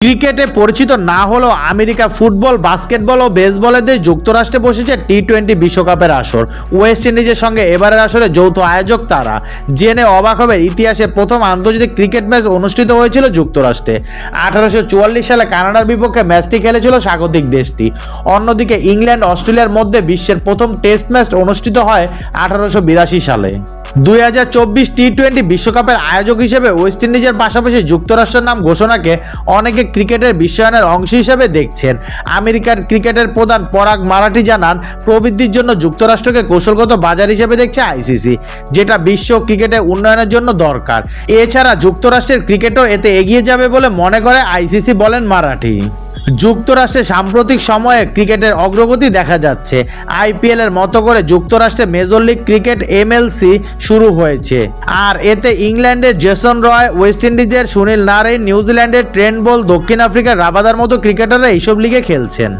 ক্রিকেটে পরিচিত না হলেও আমেরিকা ফুটবল, বাস্কেটবল ও বেসবলের যুক্তরাষ্ট্রে বসেছে টি-20 বিশ্বকাপের আসর। ওয়েস্ট ইন্ডিজের সঙ্গে এবারের আসরে যৌথ আয়োজক তারা। জেনে অবাক হবে, ইতিহাসে প্রথম আন্তর্জাতিক ক্রিকেট ম্যাচ অনুষ্ঠিত হয়েছিল যুক্তরাষ্ট্রে। 1844 সালে কানাডার বিপক্ষে ম্যাচটি খেলেছিল স্বাগতিক দেশটি। অন্যদিকে ইংল্যান্ড অস্ট্রেলিয়ার মধ্যে বিশ্বের প্রথম টেস্ট ম্যাচ অনুষ্ঠিত হয় 1882 সালে। 2024 টি-20 বিশ্বকাপের আয়োজক হিসেবে ওয়েস্ট ইন্ডিজের পাশাপাশি যুক্তরাষ্ট্রের নাম ঘোষণাকে অনেকে ক্রিকেটের বিশ্বায়নের অংশ হিসেবে দেখছেন। আমেরিকার ক্রিকেটের প্রধান পরাগ মারাঠি জানান, প্রবৃদ্ধির জন্য যুক্তরাষ্ট্রকে কৌশলগত বাজার হিসেবে দেখছে আইসিসি, যেটা বিশ্ব ক্রিকেটে উন্নয়নের জন্য দরকার। এছাড়া যুক্তরাষ্ট্রের ক্রিকেটও এতে এগিয়ে যাবে বলে মনে করে আইসিসি, বলেন মারাঠি। যুক্তরাষ্ট্রে সাম্প্রতিক সময়ে ক্রিকেটের অগ্রগতি দেখা যাচ্ছে। আইপিএল এর মতো করে যুক্তরাষ্ট্রে মেজর লিগ ক্রিকেট এমএলসি শুরু হয়েছে, আর এতে ইংল্যান্ডের জেসন রয়, ওয়েস্ট ইন্ডিজের সুনীল নারাইন, নিউজিল্যান্ডের ট্রেন্ট বোল্ট, দক্ষিণ আফ্রিকার রাবাদার মতো ক্রিকেটাররা এইসব লিগে খেলছেন।